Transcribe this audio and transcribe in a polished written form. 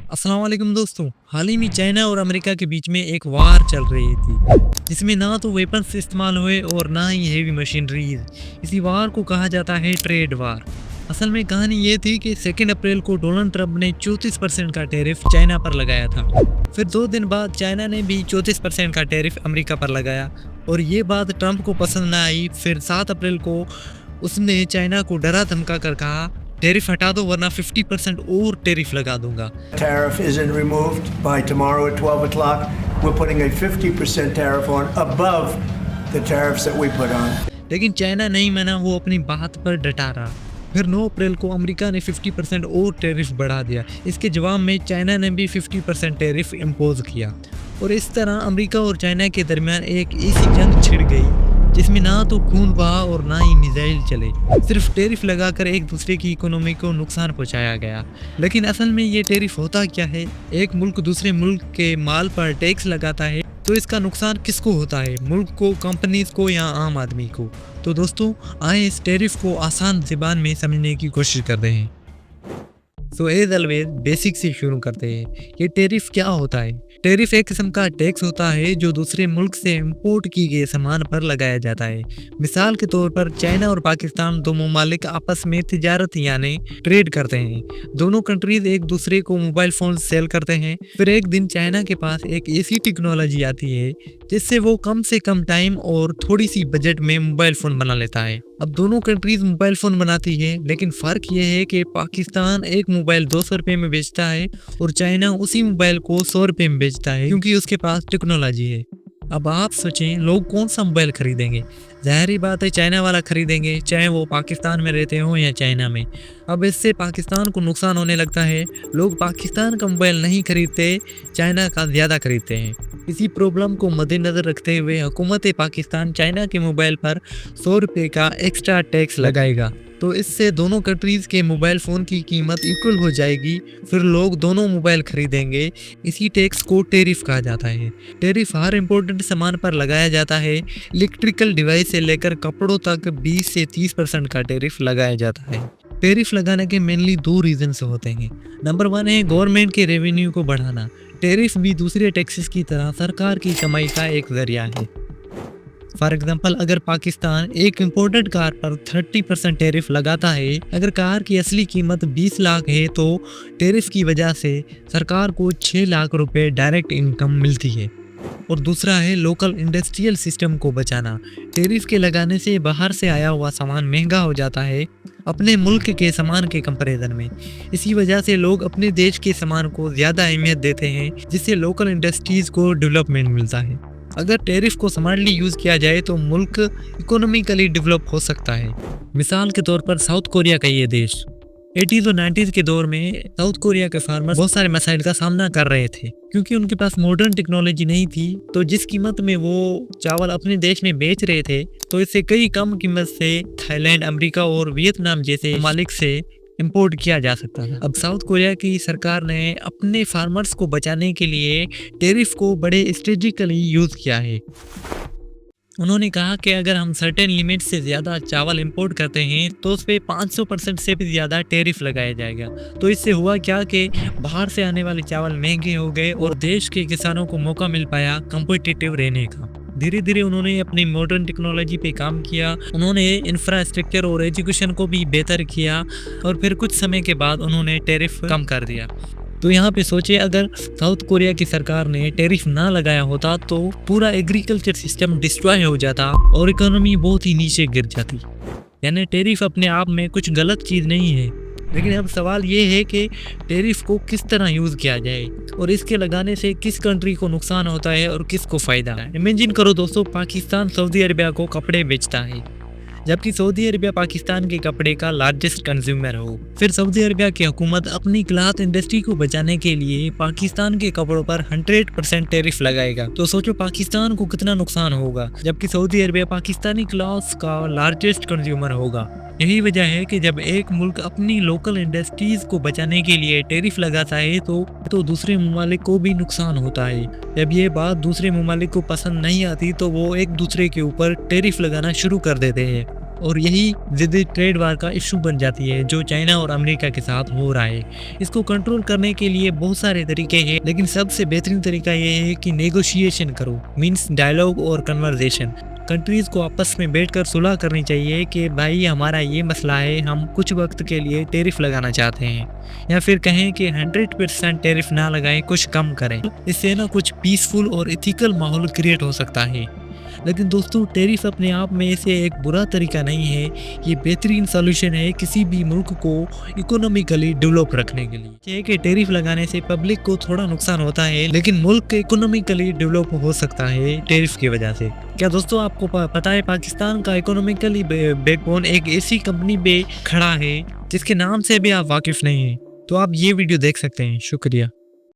अस्सलाम वालेकुम दोस्तों। हाल ही में चाइना और अमेरिका के बीच में एक वार चल रही थी जिसमें ना तो वेपन्स इस्तेमाल हुए और ना ही हेवी मशीनरीज। इसी वार को कहा जाता है ट्रेड वार। असल में कहानी ये थी कि 2 अप्रैल को डोनाल्ड ट्रंप ने 34% का टैरिफ चाइना पर लगाया था। फिर 2 दिन बाद चाइना ने भी 34% का टैरिफ अमेरिका पर लगाया और ये बात ट्रंप को पसंद ना आई। फिर 7 अप्रैल को उसने चाइना को डरा धमका कर कहा, टैरिफ हटा दो वरना 50% और टैरिफ लगा दूंगा। Tariff isn't removed by tomorrow at 12 o'clock. We're putting a 50% tariff on above the tariffs that we put on. लेकिन चाइना नहीं माना, वो अपनी बात पर डटा रहा। फिर 9 अप्रैल को अमेरिका ने 50% और टैरिफ बढ़ा दिया। इसके जवाब में चाइना ने भी 50% टैरिफ इम्पोज किया और इस तरह अमेरिका और चाइना के दरमियान एक ऐसी जंग छिड़ गई जिसमें ना तो खून बहा और ना ही मिसाइल चले। सिर्फ टैरिफ लगाकर एक दूसरे की इकोनॉमी को नुकसान पहुंचाया गया। लेकिन असल में ये टैरिफ होता क्या है? एक मुल्क दूसरे मुल्क के माल पर टैक्स लगाता है तो इसका नुकसान किसको होता है? मुल्क को, कंपनीज को या आम आदमी को? तो दोस्तों आए इस टैरिफ को आसान ज़बान में समझने की कोशिश करते हैं। सो एज ऑलवेज बेसिक से शुरू करते हैं। ये टैरिफ क्या होता है? टैरिफ एक किस्म का टैक्स होता है जो दूसरे मुल्क से इंपोर्ट की गए सामान पर लगाया जाता है। मिसाल के तौर पर चाइना और पाकिस्तान दो ममालिक आपस में तिजारत यानी ट्रेड करते हैं। दोनों कंट्रीज एक दूसरे को मोबाइल फ़ोन सेल करते हैं। फिर एक दिन चाइना के पास एक ऐसी टेक्नोलॉजी आती है जिससे वो कम से कम टाइम और थोड़ी सी बजट में मोबाइल फ़ोन बना लेता है। अब दोनों कंट्रीज मोबाइल फ़ोन बनाती है, लेकिन फ़र्क ये है कि पाकिस्तान एक मोबाइल 200 रुपये में बेचता है और चाइना उसी मोबाइल को 100 रुपये में बेचता है, क्योंकि उसके पास टेक्नोलॉजी है। अब आप सोचें लोग कौन सा मोबाइल खरीदेंगे? ज़ाहिर बात है चाइना वाला खरीदेंगे, चाहे वो पाकिस्तान में रहते हो या चाइना में। अब इससे पाकिस्तान को नुकसान होने लगता है। लोग पाकिस्तान का मोबाइल नहीं खरीदते, चाइना का ज़्यादा खरीदते हैं। इसी प्रॉब्लम को मद्देनज़र रखते हुए हुकूमत पाकिस्तान चाइना के मोबाइल पर 100 रुपये का एक्स्ट्रा टैक्स लगाएगा। तो इससे दोनों कंट्रीज़ के मोबाइल फ़ोन की कीमत इक्वल हो जाएगी। फिर लोग दोनों मोबाइल खरीदेंगे। इसी टैक्स को टैरिफ कहा जाता है। टैरिफ हर इम्पोर्टेंट सामान पर लगाया जाता है। इलेक्ट्रिकल डिवाइस से लेकर कपड़ों तक 20 से 30% का टैरिफ लगाया जाता है। टैरिफ लगाने के मेनली 2 रीजन्स होते हैं। नंबर 1 है गवर्नमेंट के रेवेन्यू को बढ़ाना। टैरिफ भी दूसरे टैक्सेस की तरह सरकार की कमाई का एक जरिया है। फॉर एग्जाम्पल, अगर पाकिस्तान एक इम्पोर्टेड कार पर 30% टैरिफ लगाता है, अगर कार की असली कीमत 20 लाख है तो टैरिफ की वजह से सरकार को 6 लाख रुपए डायरेक्ट इनकम मिलती है। और दूसरा है लोकल इंडस्ट्रियल सिस्टम को बचाना। टैरिफ के लगाने से बाहर से आया हुआ सामान महंगा हो जाता है अपने मुल्क के सामान के कंपैरिजन में। इसी वजह से लोग अपने देश के सामान को ज़्यादा अहमियत देते हैं, जिससे लोकल इंडस्ट्रीज़ को डेवलपमेंट मिलता है। अगर टैरिफ को स्मार्टली यूज़ किया जाए तो मुल्क इकोनॉमिकली डेवलप हो सकता है। मिसाल के तौर पर साउथ कोरिया का ये देश 80s और 90s के दौर में साउथ कोरिया के फार्मर्स बहुत सारे मसाइल का सामना कर रहे थे, क्योंकि उनके पास मॉडर्न टेक्नोलॉजी नहीं थी। तो जिस कीमत में वो चावल अपने देश में बेच रहे थे, तो इससे कई कम कीमत से थाईलैंड, अमेरिका और वियतनाम जैसे ममालिक से इंपोर्ट किया जा सकता था। अब साउथ कोरिया की सरकार ने अपने फार्मर्स को बचाने के लिए टैरिफ को बड़े स्ट्रेटेजिकली यूज़ किया है। उन्होंने कहा कि अगर हम सर्टेन लिमिट से ज़्यादा चावल इंपोर्ट करते हैं तो उस पर 500% से भी ज़्यादा टैरिफ लगाया जाएगा। तो इससे हुआ क्या कि बाहर से आने वाले चावल महंगे हो गए और देश के किसानों को मौका मिल पाया कम्पिटिटिव रहने का। धीरे धीरे उन्होंने अपनी मॉडर्न टेक्नोलॉजी पे काम किया। उन्होंने इंफ्रास्ट्रक्चर और एजुकेशन को भी बेहतर किया और फिर कुछ समय के बाद उन्होंने टैरिफ कम कर दिया। तो यहाँ पे सोचिए, अगर साउथ कोरिया की सरकार ने टैरिफ ना लगाया होता तो पूरा एग्रीकल्चर सिस्टम डिस्ट्रॉय हो जाता और इकोनॉमी बहुत ही नीचे गिर जाती। यानी टैरिफ अपने आप में कुछ गलत चीज़ नहीं है, लेकिन अब सवाल ये है कि टैरिफ को किस तरह यूज़ किया जाए और इसके लगाने से किस कंट्री को नुकसान होता है और किसको फ़ायदा है। इमेजिन करो दोस्तों, पाकिस्तान सऊदी अरबिया को कपड़े बेचता है, जबकि सऊदी अरबिया पाकिस्तान के कपड़े का लार्जेस्ट कंज्यूमर हो। फिर सऊदी अरबिया की हुकूमत अपनी क्लॉथ इंडस्ट्री को बचाने के लिए पाकिस्तान के कपड़ों पर 100% टैरिफ लगाएगा। तो सोचो पाकिस्तान को कितना नुकसान होगा, जबकि सऊदी अरबिया पाकिस्तानी क्लॉथ्स का लार्जेस्ट कंज्यूमर होगा। यही वजह है कि जब एक मुल्क अपनी लोकल इंडस्ट्रीज को बचाने के लिए टैरिफ लगाता है तो दूसरे ममालिक को भी नुकसान होता है। जब ये बात दूसरे ममालिक को पसंद नहीं आती तो वो एक दूसरे के ऊपर टैरिफ लगाना शुरू कर देते हैं। और यही ज़िद्दी ट्रेड वार का इशू बन जाती है जो चाइना और अमेरिका के साथ हो रहा है। इसको कंट्रोल करने के लिए बहुत सारे तरीके हैं, लेकिन सबसे बेहतरीन तरीका ये है कि नेगोशिएशन करो, मीन्स डायलॉग और कन्वर्सेशन। कंट्रीज़ को आपस में बैठकर सुलह करनी चाहिए कि भाई हमारा ये मसला है, हम कुछ वक्त के लिए टैरिफ लगाना चाहते हैं, या फिर कहें कि 100% टैरिफ ना लगाएं, कुछ कम करें। इससे ना कुछ पीसफुल और इथिकल माहौल क्रिएट हो सकता है। लेकिन दोस्तों, टैरिफ अपने आप में से एक बुरा तरीका नहीं है, ये बेहतरीन सॉल्यूशन है किसी भी मुल्क को इकोनॉमिकली डेवलप रखने के लिए। है कि टैरिफ लगाने से पब्लिक को थोड़ा नुकसान होता है, लेकिन मुल्क इकोनॉमिकली डेवलप हो सकता है टैरिफ की वजह से। क्या दोस्तों आपको पता है पाकिस्तान का इकोनॉमिकली बैकबोन एक ऐसी कंपनी पे खड़ा है जिसके नाम से भी आप वाकिफ नहीं हैं? तो आप ये वीडियो देख सकते हैं। शुक्रिया।